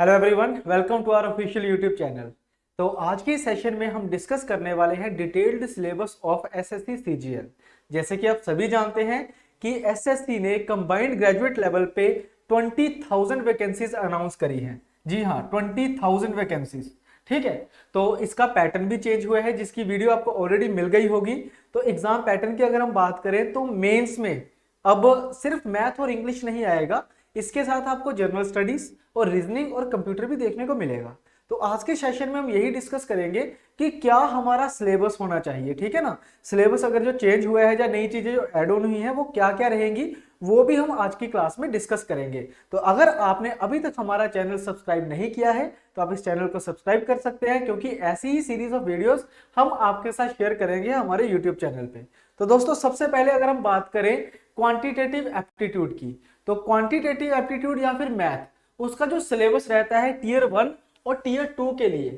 Hello everyone, welcome to our official YouTube channel. तो आज के सेशन में हम डिस्कस करने वाले हैं detailed syllabus of SSC CGL. जैसे कि आप सभी जानते हैं कि एसएससी ने कंबाइंड ग्रेजुएट लेवल पे 20,000 वैकेंसीज अनाउंस करी हैं। जी हाँ, 20,000 वैकेंसीज। ठीक है, तो इसका पैटर्न भी चेंज हुआ है जिसकी वीडियो आपको ऑलरेडी मिल गई होगी। तो एग्जाम पैटर्न की अगर हम बात करें तो मेंस में अब सिर्फ मैथ और इंग्लिश नहीं आएगा, इसके साथ आपको जनरल स्टडीज और रीजनिंग और कंप्यूटर भी देखने को मिलेगा। तो आज के सेशन में हम यही डिस्कस करेंगे कि क्या हमारा सिलेबस होना चाहिए। ठीक है ना, सिलेबस अगर जो चेंज हुआ है या नई चीजें जो ऐड ऑन हुई हैं वो क्या क्या रहेंगी, वो भी हम आज की क्लास में डिस्कस करेंगे। तो अगर आपने अभी तक हमारा चैनल सब्सक्राइब नहीं किया है तो आप इस चैनल को सब्सक्राइब कर सकते हैं, क्योंकि ऐसी ही सीरीज ऑफ वीडियोस हम आपके साथ शेयर करेंगे हमारे यूट्यूब चैनल पे। तो दोस्तों, सबसे पहले अगर हम बात करें क्वांटिटेटिव एप्टीट्यूड की, तो क्वांटिटेटिव एप्टीट्यूड या फिर मैथ, उसका जो सिलेबस रहता है टीयर 1 और टीयर 2 के लिए,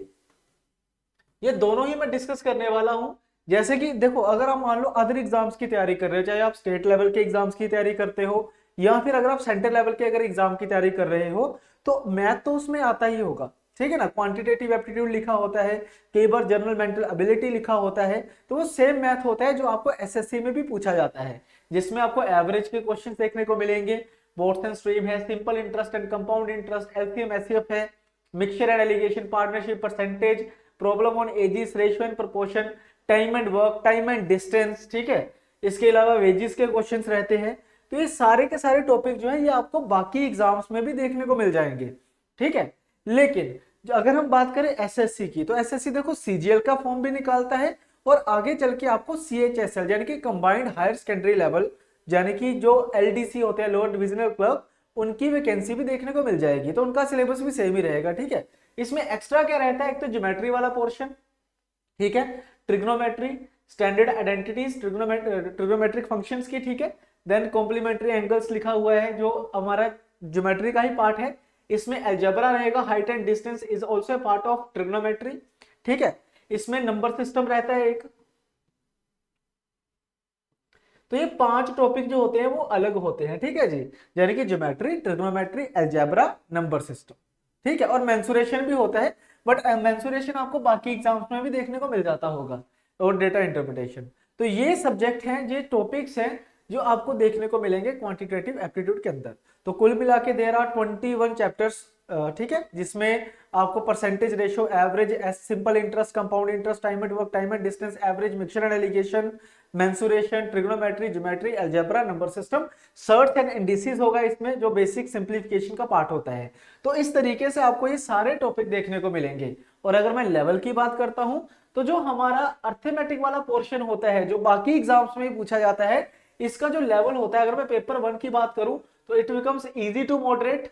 ये दोनों ही मैं डिस्कस करने वाला हूं। जैसे कि देखो, अगर आप मान लो अदर एग्जाम्स की तैयारी कर रहे हो, चाहे आप स्टेट लेवल के एग्जाम्स की तैयारी करते हो या फिर अगर आप सेंट्रल लेवल के अगर एग्जाम की तैयारी कर रहे हो, तो मैथ तो उसमें आता ही होगा। ठीक है ना, क्वांटिटेटिव एप्टीट्यूड लिखा होता है, कई बार जनरल मेंटल एबिलिटी लिखा होता है, तो वो सेम मैथ होता है जो आपको एसएससी में भी पूछा जाता है, जिसमें आपको एवरेज के क्वेश्चन देखने को मिलेंगे। बोर्ड्स एंड स्ट्रीम है, simple interest and compound interest, LCM HCF है, mixture and alligation, partnership, percentage, problem on ages, ratio and proportion, time and work, time and distance. ठीक है, इसके अलावा वेजिस के क्वेश्चंस रहते हैं। तो ये सारे के सारे टॉपिक जो है ये आपको बाकी एग्जाम्स में भी देखने को मिल जाएंगे। ठीक है, लेकिन अगर हम बात करें एसएससी की, तो एसएससी देखो सीजीएल का फॉर्म भी निकालता है और आगे चल के आपको सीएचएसएल यानी कि कंबाइंड हायर सेकेंडरी लेवल, यानी कि जो एलडीसी होते हैं, लोअर डिविजनल क्लर्क, उनकी वैकेंसी भी देखने को मिल जाएगी। तो उनका सिलेबस भी सेम ही रहेगा। ठीक है, इसमें एक्स्ट्रा क्या रहता है, एक तो ज्योमेट्री वाला पोर्शन, ठीक है, trigonometry, standard identities, trigonometric functions की, ठीक है, देन कॉम्प्लीमेंट्री एंगल्स लिखा हुआ है जो हमारा ज्योमेट्री का ही पार्ट है। इसमें अलजेब्रा रहेगा, height and distance is also part of trigonometry. ठीक है, इसमें नंबर सिस्टम रहता है एक। तो ये 5 टॉपिक जो होते हैं वो अलग होते हैं। ठीक है जी, यानी कि geometry, trigonometry, algebra, number system. ठीक है, और मेंसुरेशन भी होता है, बट मेंसुरेशन आपको बाकी एग्जाम्स में भी देखने को मिल जाता होगा, और डेटा इंटरप्रिटेशन। तो ये सब्जेक्ट हैं, ये टॉपिक्स हैं जो आपको देखने को मिलेंगे क्वांटिटेटिव एप्टीट्यूड के अंदर। तो कुल मिला के देयर आर 21 चैप्टर्स। ठीक है, जिसमें आपको percentage, ratio, average, simple interest, compound interest, time and work, time and distance, average, mixture and allegation, mensuration, trigonometry, geometry, algebra, number system, search and indices होगा इसमें, जो बेसिक सिंप्लीफिकेशन का part होता है। तो इस तरीके से आपको ये सारे टॉपिक देखने को मिलेंगे। और अगर मैं लेवल की बात करता हूं, तो जो हमारा अर्थमेटिक वाला पोर्शन होता है जो बाकी एग्जाम्स में पूछा जाता है, इसका जो लेवल होता है, अगर मैं पेपर 1 की बात करूं तो it becomes easy to moderate,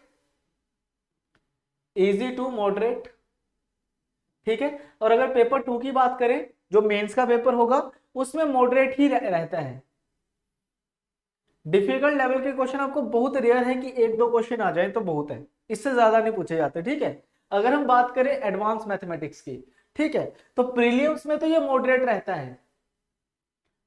easy to moderate. ठीक है, और अगर पेपर 2 की बात करें जो मेंस का पेपर होगा, उसमें मॉडरेट ही रहता है। डिफिकल्ट लेवल के क्वेश्चन आपको बहुत रेयर है कि 1-2 क्वेश्चन आ जाए तो बहुत है, इससे ज्यादा नहीं पूछे जाते। ठीक है, अगर हम बात करें एडवांस मैथमेटिक्स की, ठीक है, तो प्रीलिम्स में तो ये मॉडरेट रहता है,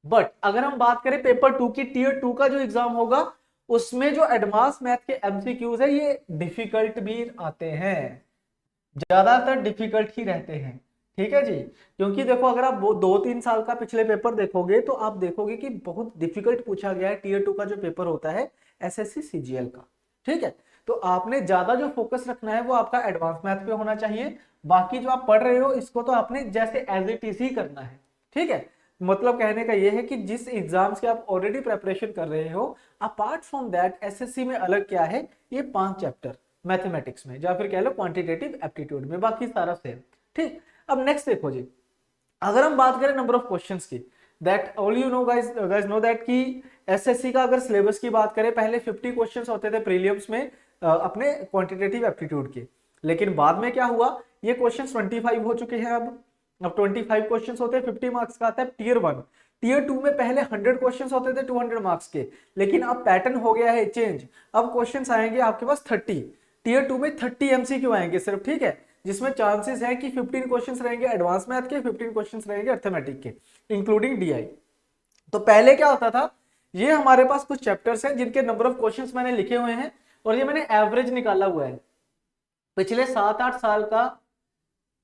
बट अगर हम बात करें पेपर 2 की, टीयर 2 का जो एग्जाम होगा, उसमें जो एडवांस मैथ के एमसीक्यूज है ये डिफिकल्ट भी आते हैं, ज्यादातर डिफिकल्ट ही रहते हैं। ठीक है जी, क्योंकि देखो अगर आप वो 2-3 साल का पिछले पेपर देखोगे तो आप देखोगे कि बहुत डिफिकल्ट पूछा गया है टीयर 2 का जो पेपर होता है एसएससी सीजीएल का। ठीक है, तो आपने ज्यादा जो फोकस रखना है वो आपका एडवांस मैथ पे होना चाहिए। बाकी जो आप पढ़ रहे हो इसको तो आपने जैसे एज इट इज ही करना है। ठीक है, मतलब कहने का ये है कि जिस एग्जाम्स की आप ऑलरेडी प्रेपरेशन कर रहे हो, अपार्ट फ्रॉम दैट एसएससी में अलग क्या है, ये 5 चैप्टर मैथमेटिक्स में, या फिर कह लो क्वांटिटेटिव एप्टीट्यूड में, बाकी सारा सेम। ठीक, अब नेक्स्ट देखो जी, अगर हम बात करें नंबर ऑफ क्वेश्चंस की, that all you know guys know that कि एसएससी का अगर सिलेबस की बात करें, पहले 50 क्वेश्चंस होते थे प्रीलिम्स में अपने क्वांटिटेटिव एप्टीट्यूड के, लेकिन बाद में क्या हुआ, ये क्वेश्चंस 25 हो चुके हैं। अब 25 क्वेश्चंस होते हैं, 50 मार्क्स का आता है टीयर 1। टीयर 2 में पहले 100 क्वेश्चंस होते थे 200 मार्क्स के, लेकिन अब पैटर्न हो गया है चेंज, अब क्वेश्चंस आएंगे आपके पास 30। टीयर 2 में 30 एमसीक्यू आएंगे सिर्फ। ठीक है, जिसमें चांसेस है कि 15 क्वेश्चंस रहेंगे एडवांस मैथ के, 15 क्वेश्चंस रहेंगे अर्थमेटिक के, इंक्लूडिंग डीआई। तो पहले क्या होता था, ये हमारे पास कुछ चैप्टर्स हैं जिनके नंबर ऑफ क्वेश्चंस मैंने लिखे हुए हैं और ये मैंने एवरेज निकाला हुआ है। पिछले 7-8 साल का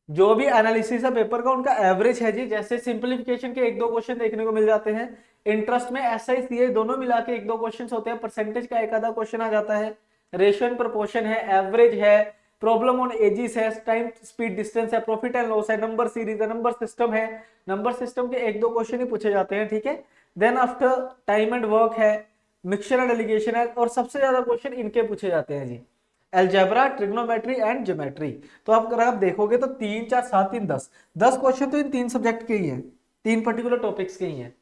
जो भी एनालिसिस है पेपर का उनका एवरेज है जी। जैसे सिंपलीफिकेशन के 1-2 क्वेश्चन देखने को मिल जाते हैं, इंटरेस्ट में एसआई सीआई दोनों मिला के 1-2 क्वेश्चन होते हैं, परसेंटेज का एक आधा क्वेश्चन आ जाता है, रेशियो एंड प्रोपोर्शन है, एवरेज है, प्रॉब्लम ऑन एजिस है, टाइम स्पीड डिस्टेंस है, प्रॉफिट एंड लॉस है, नंबर सीरीज है, नंबर सिस्टम है। नंबर सिस्टम के 1-2 क्वेश्चन ही पूछे जाते हैं, ठीक है। Then after time and work है, मिक्सचर एंड एलिगेशन है, और सबसे ज्यादा क्वेश्चन इनके पूछे जाते हैं जी, अलजेब्रा, ट्रिग्नोमेट्री एंड ज्योमेट्री। तो आप अगर आप देखोगे तो 3 4 7 3 10 क्वेश्चन तो इन 3 सब्जेक्ट के ही हैं, 3 पर्टिकुलर टॉपिक्स के ही हैं।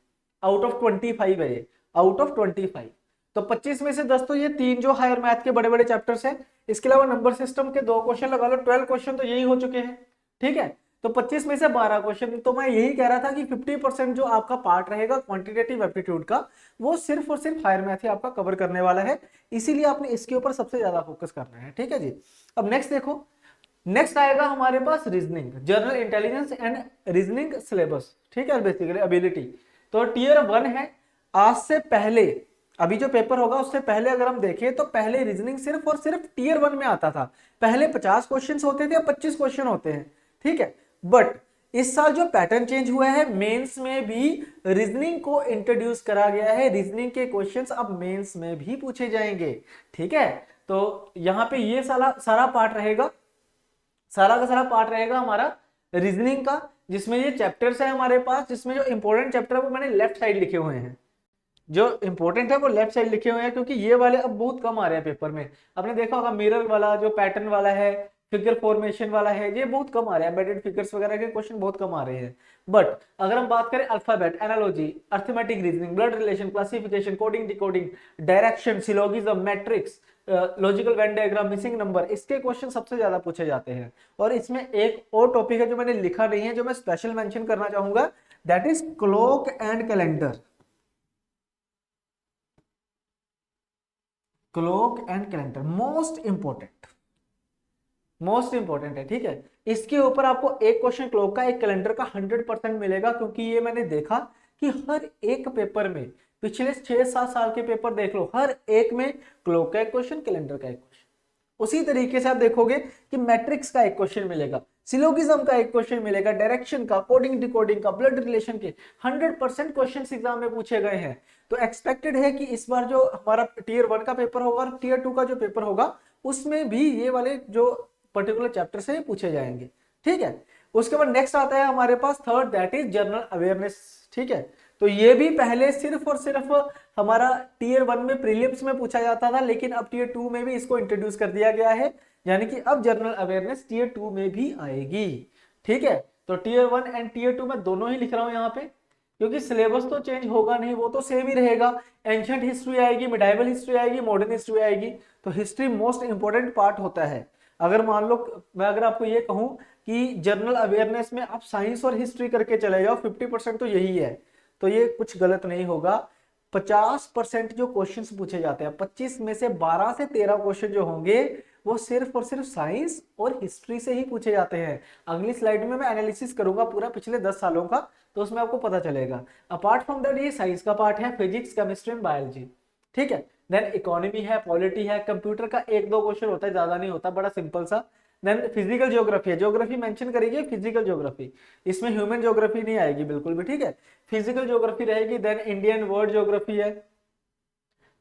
आउट ऑफ 25 है ये, आउट ऑफ 25। तो 25 में से 10 तो ये 3 जो हायर मैथ के बड़े बड़े चैप्टर्स हैं, इसके अलावा नंबर सिस्टम के 2 क्वेश्चन लगा लो, 12 क्वेश्चन तो यही हो चुके हैं, ठीक है। तो 25 में से 12 क्वेश्चन, तो मैं यही कह रहा था कि 50% जो आपका पार्ट रहेगा क्वांटिटेटिव एप्टीट्यूड का, वो सिर्फ और सिर्फ हायर मैथ ही आपका कवर करने वाला है, इसीलिए आपने इसके ऊपर सबसे ज्यादा फोकस करना है, ठीक है जी। अब नेक्स्ट देखो, नेक्स्ट आएगा हमारे पास reasoning, general intelligence and reasoning syllabus, ठीक है, बेसिकली एबिलिटी। तो टीयर 1 है। आज से पहले, अभी जो पेपर होगा उससे पहले अगर हम देखें तो पहले रीजनिंग सिर्फ और सिर्फ टीयर 1 में आता था। पहले 50 क्वेश्चन होते थे, अब 25 क्वेश्चन होते हैं, ठीक है। बट इस साल जो पैटर्न चेंज हुआ है, मेंस में भी रीजनिंग को इंट्रोड्यूस करा गया है, रीजनिंग के क्वेश्चंस अब मेंस में भी पूछे जाएंगे, ठीक है। तो यहाँ पे ये सारा पार्ट रहेगा, सारा का सारा पार्ट रहेगा हमारा रीजनिंग का, जिसमें ये चैप्टर्स है हमारे पास, जिसमें जो इंपॉर्टेंट चैप्टर है वो मैंने लेफ्ट साइड लिखे हुए हैं, जो इंपॉर्टेंट है वो लेफ्ट साइड लिखे हुए हैं, क्योंकि ये वाले अब बहुत कम आ रहे हैं पेपर में। आपने देखा होगा मिरर वाला जो पैटर्न वाला है, फिगर फॉर्मेशन वाला है, ये बहुत कम आ रहे हैं, एम्बेडेड फिगर्स वगैरह के क्वेश्चन बहुत कम आ रहे हैं। बट अगर हम बात करें alphabet, analogy, arithmetic reasoning, blood relation, classification, coding decoding, direction, syllogism, matrix, logical Venn diagram, missing number, इसके क्वेश्चन सबसे ज्यादा पूछे जाते हैं। और इसमें एक और टॉपिक है जो मैंने लिखा नहीं है, जो मैं स्पेशल मेंशन करना चाहूंगा, that is clock and calendar. Clock and calendar most important है, ठीक है। इसके ऊपर आपको एक क्वेश्चन क्लॉक का, एक कैलेंडर का 100% मिलेगा, क्योंकि ये मैंने देखा कि हर एक पेपर में, पिछले 6-7 साल के पेपर देख लो, हर एक में क्लॉक का एक क्वेश्चन, कैलेंडर का एक क्वेश्चन। उसी तरीके से आप देखोगे कि मैट्रिक्स का एक क्वेश्चन मिलेगा, सिलोगिज्म का एक क्वेश्चन मिलेगा, डायरेक्शन का, कोडिंग डिकोडिंग का, ब्लड रिलेशन के 100% क्वेश्चन एग्जाम में पूछे गए हैं। तो एक्सपेक्टेड है कि इस बार जो हमारा टीयर 1 का पेपर होगा और टीयर 2 का जो पेपर होगा, उसमें भी ये वाले जो पर्टिकुलर चैप्टर से पूछे जाएंगे, ठीक है। उसके बाद नेक्स्ट आता है हमारे पास third, that is general awareness, ठीक है। तो ये भी पहले सिर्फ और सिर्फ हमारा टीयर 1 में प्रीलिम्स में पूछा जाता था, लेकिन अब टीयर 2 में भी इसको इंट्रोड्यूस कर दिया गया है, यानी कि अब जनरल अवेयरनेस टीयर 2 में भी आएगी, ठीक है। तो टीयर 1 एंड टीयर 2 में दोनों ही लिख रहा हूं यहाँ पे, क्योंकि सिलेबस तो चेंज होगा नहीं, वो तो सेम ही रहेगा। एंशिएंट हिस्ट्री आएगी, मिडाइवल हिस्ट्री आएगी, मॉडर्न हिस्ट्री आएगी। तो हिस्ट्री मोस्ट इंपोर्टेंट पार्ट होता है। अगर मान लो मैं अगर आपको ये कहूं कि जनरल अवेयरनेस में आप साइंस और हिस्ट्री करके चले जाओ, 50% तो यही है, तो ये कुछ गलत नहीं होगा। 50% जो क्वेश्चंस पूछे जाते हैं, 25 में से 12 से 13 क्वेश्चन जो होंगे वो सिर्फ और सिर्फ साइंस और हिस्ट्री से ही पूछे जाते हैं। अगली स्लाइड में मैं एनालिसिस करूंगा पूरा पिछले 10 सालों का, तो उसमें आपको पता चलेगा। अपार्ट फ्रॉम दैट ये साइंस का पार्ट है, फिजिक्स, केमिस्ट्री एंड बायोलॉजी, ठीक है। देन इकोनॉमी है, पॉलिटी है, कंप्यूटर का 1-2 क्वेश्चन होता है, ज्यादा नहीं होता, बड़ा सिंपल सा। देन फिजिकल ज्योग्राफी है, ज्योग्राफी मेंशन करेगी फिजिकल ज्योग्राफी, इसमें ह्यूमन ज्योग्राफी नहीं आएगी बिल्कुल भी, ठीक है। फिजिकल ज्योग्राफी रहेगी। देन इंडियन वर्ल्ड ज्योग्राफी है,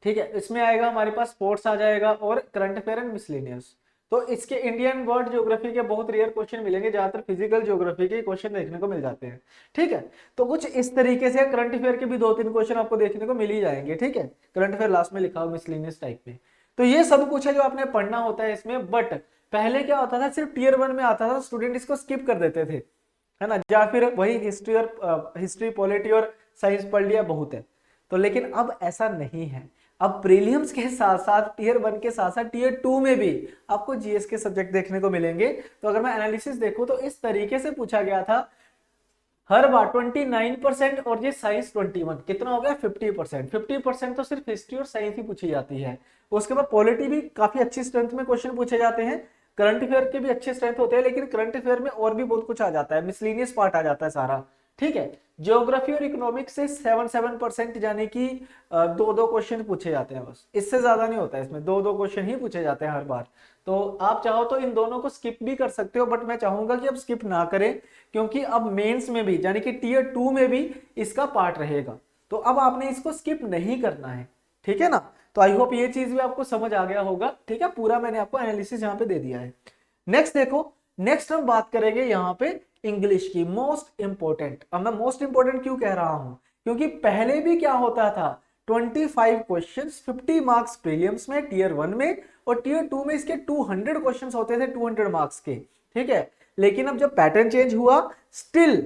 ठीक है, इसमें आएगा हमारे पास स्पोर्ट्स आ जाएगा और करंट अफेयर एंड मिसलेनियस। तो इसके इंडियन वर्ल्ड ज्योग्राफी के बहुत रेयर क्वेश्चन मिलेंगे, ज्यादातर फिजिकल ज्योग्राफी के क्वेश्चन देखने को मिल जाते हैं, ठीक है। तो कुछ इस तरीके से करंट अफेयर के भी 2-3 क्वेश्चन आपको देखने को मिल ही जाएंगे, ठीक है। करंट अफेयर लास्ट में लिखा हो मिसलेनियस टाइप में। तो ये सब कुछ है जो आपने पढ़ना होता है इसमें। बट पहले क्या होता था, सिर्फ टीयर 1 में आता था, स्टूडेंट इसको स्किप कर देते थे, है ना, या फिर वही हिस्ट्री पॉलिटी और साइंस पढ़ लिया, बहुत है। तो लेकिन अब ऐसा नहीं है, अब प्रीलिम्स के साथ साथ टीयर 1 के साथ साथ टीयर 2 में भी आपको जीएस के सब्जेक्ट देखने को मिलेंगे। तो अगर मैं एनालिसिस देखूं तो इस तरीके से पूछा गया था हर बार 29% और ये साइंस 21, कितना हो गया 50%। 50% तो सिर्फ हिस्ट्री और साइंस ही पूछी जाती है। उसके बाद पॉलिटी भी काफी अच्छी स्ट्रेंथ में क्वेश्चन पूछे जाते हैं, करंट अफेयर के भी अच्छे स्ट्रेंथ होते हैं, लेकिन करंट अफेयर में और भी बहुत कुछ आ जाता है, मिसलीनियस पार्ट आ जाता है सारा, ठीक है। ज्योग्राफी और इकोनॉमिक्स से 7% यानी कि 2-2 क्वेश्चन पूछे जाते हैं, बस इससे ज्यादा नहीं होता है, इसमें 2-2 क्वेश्चन ही पूछे जाते हैं हर बार। तो आप चाहो तो इन दोनों को स्किप भी कर सकते हो, बट मैं चाहूंगा कि आप स्किप ना करें, क्योंकि अब मेंस में भी यानी कि टीयर 2 में भी इसका पार्ट रहेगा, तो अब आपने इसको स्किप नहीं करना है, ठीक है ना। तो आई होप ये चीज भी आपको समझ आ गया होगा, ठीक है। पूरा मैंने आपको एनालिसिस यहाँ पे दे दिया है। नेक्स्ट देखो, नेक्स्ट हम बात करेंगे यहाँ पे इंग्लिश की, मोस्ट इंपोर्टेंट। अब मैं मोस्ट इंपोर्टेंट क्यों कह रहा हूं, क्योंकि पहले भी क्या होता था, 25 क्वेश्चंस, 50 मार्क्स प्रीलिम्स में टीयर 1 में, और टीयर 2 में इसके 200 क्वेश्चंस होते थे 200 मार्क्स के, ठीक है। लेकिन अब जब पैटर्न चेंज हुआ, स्टिल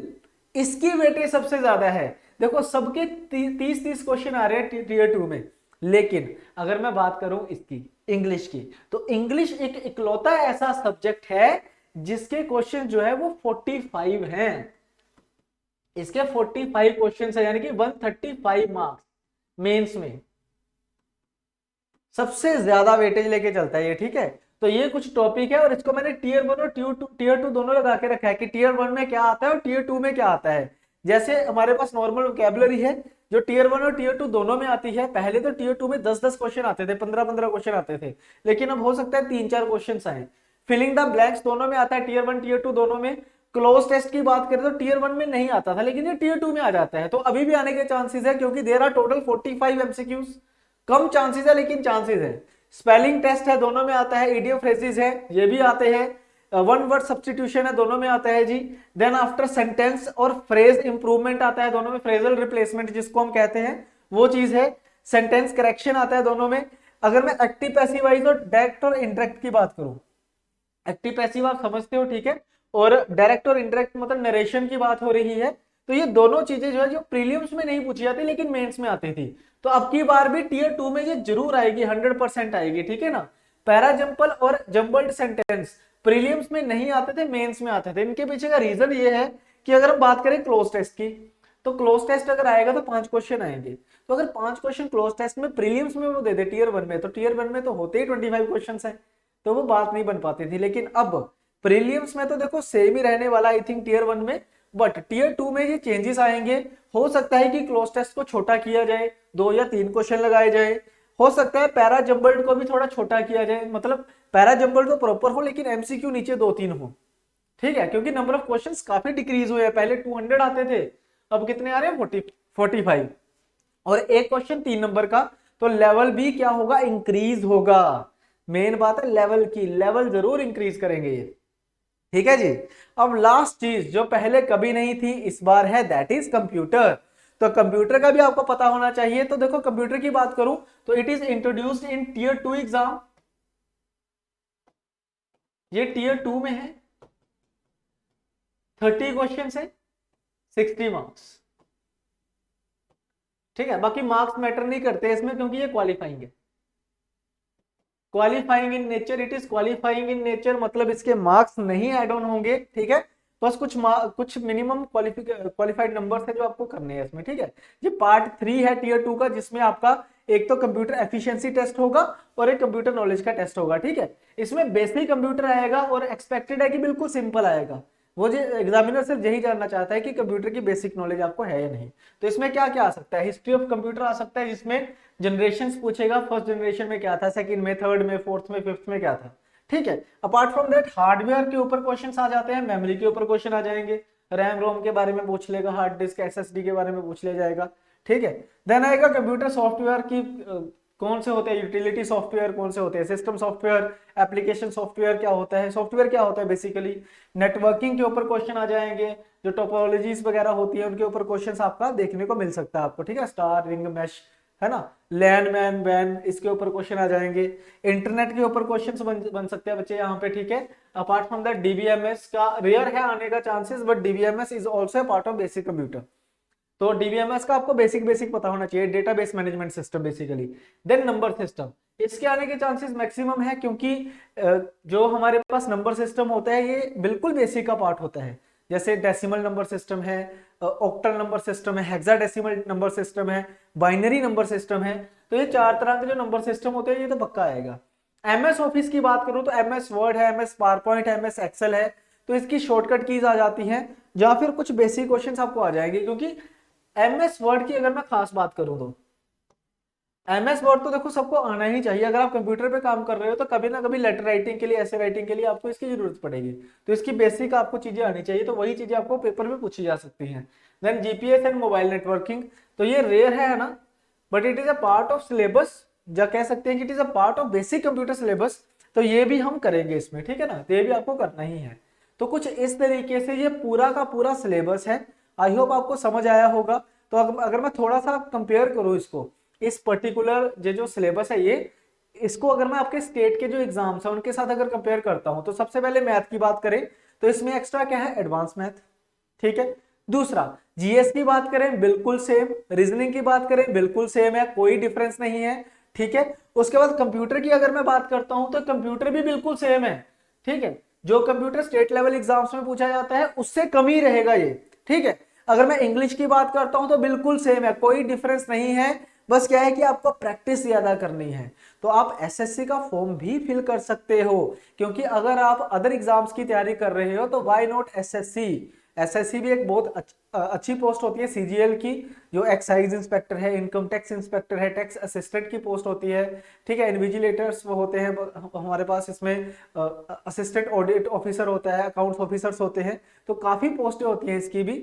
इसकी वेटेज सबसे ज्यादा है। देखो सबके 30-30 क्वेश्चन आ रहे हैं टीयर 2 में, लेकिन अगर मैं बात करूं इसकी इंग्लिश की, तो इंग्लिश एक इकलौता ऐसा सब्जेक्ट है जिसके क्वेश्चन जो है वो 45 हैं। इसके 45 क्वेश्चन है, यानी कि 135 मार्क्स मेंस में, सबसे ज्यादा वेटेज लेके चलता है ये, ठीक है। तो ये कुछ टॉपिक है, और इसको मैंने टीयर 1 और टीयर 2 दोनों लगा के रखा है कि टीयर 1 में क्या आता है और टीयर 2 में क्या आता है। जैसे हमारे पास नॉर्मल वोकैबुलरी है जो टीयर 1 और टीयर 2 दोनों में आती है। पहले तो टीयर 2 में 10-10 क्वेश्चन आते थे, 15-15 क्वेश्चन आते थे, लेकिन अब हो सकता है 3-4 क्वेश्चन आए। फिलिंग द ब्लैंक्स दोनों में आता है, टीयर 1 टीयर 2 दोनों में। क्लोज टेस्ट की बात करें तो टीयर 1 में नहीं आता था, लेकिन ये टीयर 2 में आ जाता है, तो अभी भी आने के चांसेस है, क्योंकि देयर आर टोटल 45 एमसीक्यूज। कम चांसेस है लेकिन चांसेस है। स्पेलिंग टेस्ट है, दोनों में आता है। इडियम फ्रेजेस है, ये भी आते हैं। वन वर्ड सब्स्टिट्यूशन है, दोनों में आता है जी। देन आफ्टर सेंटेंस और फ्रेज इंप्रूवमेंट आता है दोनों में, फ्रेजल रिप्लेसमेंट जिसको हम कहते हैं वो चीज है। सेंटेंस करेक्शन आता है दोनों में। अगर मैं एक्टिव पैसिव वाइज और डायरेक्ट और इनडायरेक्ट की बात करूं, एक्टिव पैसिव आप समझते हो, ठीक है, और डायरेक्ट और इनडायरेक्ट मतलब नरेशन की बात हो रही है, तो ये दोनों चीजें जो है जो प्रीलिम्स में नहीं पूछी जाती लेकिन मेंस में आती थी, तो अब की बार भी टीयर 2 में ये जरूर आएगी, 100% आएगी, ठीक है ना। पैराजंपल और जंबल्ड सेंटेंस प्रीलिम्स में नहीं आते थे, मेंस में आते थे। इनके पीछे का रीजन ये है कि अगर हम बात करें क्लोज टेस्ट की, तो क्लोज टेस्ट अगर आएगा तो 5 क्वेश्चन आएंगे, तो अगर 5 क्वेश्चन क्लोज टेस्ट में प्रीलिम्स में वो दे दे टीयर 1 में, तो टीयर 1 में तो होते ही 25 क्वेश्चन है, तो वो बात नहीं बन पाती थी। लेकिन अब प्रीलिम्स में तो देखो सेम ही रहने वाला आई थिंक टीयर 1 में, बट टीयर 2 में ये चेंजेस आएंगे। हो सकता है कि क्लोज टेस्ट को छोटा किया जाए, 2 या 3 क्वेश्चन लगाए जाए। हो सकता है पैरा जंबल्ड को भी थोड़ा छोटा किया जाए, मतलब पैरा जंबल्ड तो प्रॉपर हो लेकिन एमसीक्यू नीचे 2-3 हो, ठीक है, क्योंकि नंबर ऑफ क्वेश्चंस काफी डिक्रीज हुए हैं। पहले 200 आते थे, अब कितने आ रहे हैं, 45, और एक क्वेश्चन 3 नंबर का, तो लेवल भी क्या होगा, इंक्रीज होगा। मेन बात है लेवल की, लेवल जरूर इंक्रीज करेंगे ये, ठीक है जी। अब लास्ट चीज जो पहले कभी नहीं थी इस बार है, दैट इज कंप्यूटर। तो कंप्यूटर का भी आपको पता होना चाहिए। तो देखो कंप्यूटर की बात करूं तो it is introduced in tier 2 exam, ये टीयर 2 में है, 30 क्वेश्चन है, 60 मार्क्स, ठीक है। बाकी मार्क्स मैटर नहीं करते इसमें, क्योंकि ये क्वालिफाइंग है, qualifying in nature, it is qualifying in nature, मतलब इसके मार्क्स नहीं ऐड ऑन होंगे, ठीक है। बस कुछ मिनिमम क्वालिफाइड नंबर्स है जो आपको करने हैं इसमें, ठीक है। ये पार्ट 3 है टीयर 2 का, जिसमें आपका एक तो कंप्यूटर एफिशिएंसी टेस्ट होगा और एक कंप्यूटर नॉलेज का टेस्ट होगा, ठीक है। इसमें बेसिक कंप्यूटर आएगा और एक्सपेक्टेड है कि बिल्कुल सिंपल आएगा। वो जो एग्जामिनर सिर्फ यही जानना चाहता है कि कंप्यूटर की बेसिक नॉलेज आपको है या नहीं। तो इसमें क्या क्या आ सकता है, हिस्ट्री ऑफ कंप्यूटर आ सकता है, जिसमें जनरेशंस पूछेगा, फर्स्ट जनरेशन में क्या था, सेकंड में, थर्ड में, फोर्थ में, फिफ्थ में क्या था, ठीक है। अपार्ट फ्रॉम दैट हार्डवेयर के ऊपर क्वेश्चंस आ जाते हैं, मेमोरी के ऊपर क्वेश्चन आ जाएंगे, रैम रोम के बारे में पूछ लेगा, हार्ड डिस्क एसएसडी के बारे में पूछ लिया जाएगा, ठीक है। देन आएगा कंप्यूटर सॉफ्टवेयर की, कौन से होते हैं, यूटिलिटी सॉफ्टवेयर कौन से होते हैं, सिस्टम सॉफ्टवेयर, एप्लीकेशन सॉफ्टवेयर क्या होता है, सॉफ्टवेयर क्या होता है बेसिकली। नेटवर्किंग के ऊपर क्वेश्चन आ जाएंगे, जो टोपोलॉजीज वगैरह होती है उनके ऊपर क्वेश्चंस आपका देखने को मिल सकता है आपको, ठीक है। स्टार, रिंग, मैश, है ना, लैन मैन, वैन, इसके ऊपर क्वेश्चन आ जाएंगे। इंटरनेट के ऊपर क्वेश्चन बन सकते हैं बच्चे यहाँ पे, ठीक है। अपार्ट फ्रॉम दैट डीबीएमएस का रेयर है आने का chances, but DBMS is also part of basic computer. तो डीबीएमएस का आपको बेसिक पता होना चाहिए, database management system basically. Then number system, इसके आने के चांसेस मैक्सिमम है, क्योंकि जो हमारे पास नंबर सिस्टम होता है ये बिल्कुल बेसिक का पार्ट होता है। जैसे डेसिमल नंबर सिस्टम है, ऑक्टल नंबर सिस्टम है, हेक्साडेसिमल नंबर सिस्टम है, बाइनरी नंबर सिस्टम है। तो ये 4 तरह के जो नंबर सिस्टम होते हैं ये तो पक्का आएगा। एमएस ऑफिस की बात करूं तो एमएस वर्ड है, एमएस पावरपॉइंट है, एमएस एक्सेल है, तो इसकी शॉर्टकट कीज आ जाती हैं, या फिर कुछ बेसिक क्वेश्चंस आपको आ जाएंगे। क्योंकि एमएस वर्ड की अगर मैं खास बात करूं तो एमएस वर्ड तो देखो सबको आना ही चाहिए। अगर आप कंप्यूटर पे काम कर रहे हो तो कभी ना कभी लेटर राइटिंग के लिए, ऐसे राइटिंग के लिए आपको इसकी जरूरत पड़ेगी। तो इसकी बेसिक आपको चीजें आनी चाहिए, तो वही चीजें आपको पेपर में पूछी जा सकती हैं। Then GPS and mobile networking, तो ये रेयर है ना, but it is a part of syllabus, या कह सकते हैं कि it is a part of basic computer syllabus. तो ये भी हम करेंगे इसमें, ठीक है ना, तो ये भी आपको करना ही है। तो कुछ इस तरीके से ये पूरा का पूरा सिलेबस है। आई होप आपको समझ आया होगा। तो अगर मैं थोड़ा सा कंपेयर करूं इसको, इस पर्टिकुलर जो सिलेबस है ये, इसको अगर मैं आपके स्टेट के जो एग्जाम्स हैं उनके साथ अगर कंपेयर करता हूं, तो सबसे पहले मैथ की बात करें तो इसमें एक्स्ट्रा क्या है, एडवांस मैथ, ठीक है। दूसरा, जीएस की बात करें बिल्कुल सेम, रीजनिंग की बात करें बिल्कुल सेम है, कोई डिफरेंस नहीं है, ठीक है। उसके बाद कंप्यूटर की अगर मैं बात करता हूं तो कंप्यूटर भी बिल्कुल सेम है, ठीक है। जो कंप्यूटर स्टेट लेवल एग्जाम्स में पूछा जाता है उससे कम ही रहेगा ये, ठीक है। अगर मैं इंग्लिश की बात करता हूं तो बिल्कुल सेम है, कोई डिफरेंस नहीं है। बस क्या है कि आपको प्रैक्टिस ज्यादा करनी है। तो आप एसएससी का फॉर्म भी फिल कर सकते हो, क्योंकि अगर आप अदर एग्जाम्स की तैयारी कर रहे हो तो व्हाई नॉट एसएससी। एसएससी भी एक बहुत अच्छी पोस्ट होती है सीजीएल की, जो एक्साइज इंस्पेक्टर है, इनकम टैक्स इंस्पेक्टर है, टैक्स असिस्टेंट की पोस्ट होती है, ठीक है। इन्विजिलेटर्स वो होते हैं हमारे पास, इसमें असिस्टेंट ऑडिट ऑफिसर होता है, अकाउंट्स ऑफिसर्स होते हैं। तो काफी पोस्टें होती हैं इसकी भी।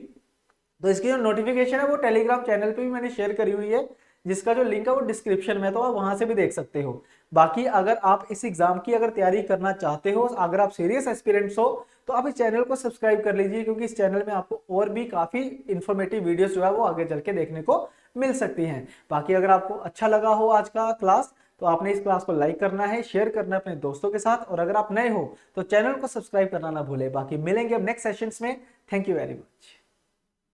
तो इसकी जो नोटिफिकेशन है वो टेलीग्राम चैनल पे भी मैंने शेयर करी हुई है, जिसका जो लिंक है वो डिस्क्रिप्शन में, तो आप वहां से भी देख सकते हो। बाकी अगर आप इस एग्जाम की अगर तैयारी करना चाहते हो, अगर आप सीरियस एस्पिरेंट्स हो, तो आप इस चैनल को सब्सक्राइब कर लीजिए, क्योंकि इस चैनल में आपको और भी काफी इंफॉर्मेटिव वीडियोस जो है वो आगे चल के देखने को मिल सकती हैं। बाकी अगर आपको अच्छा लगा हो आज का क्लास, तो आपने इस क्लास को लाइक करना है, शेयर करना है अपने दोस्तों के साथ, और अगर आप नए हो तो चैनल को सब्सक्राइब करना ना भूले। बाकी मिलेंगे अब नेक्स्ट सेशंस में। Thank you very much.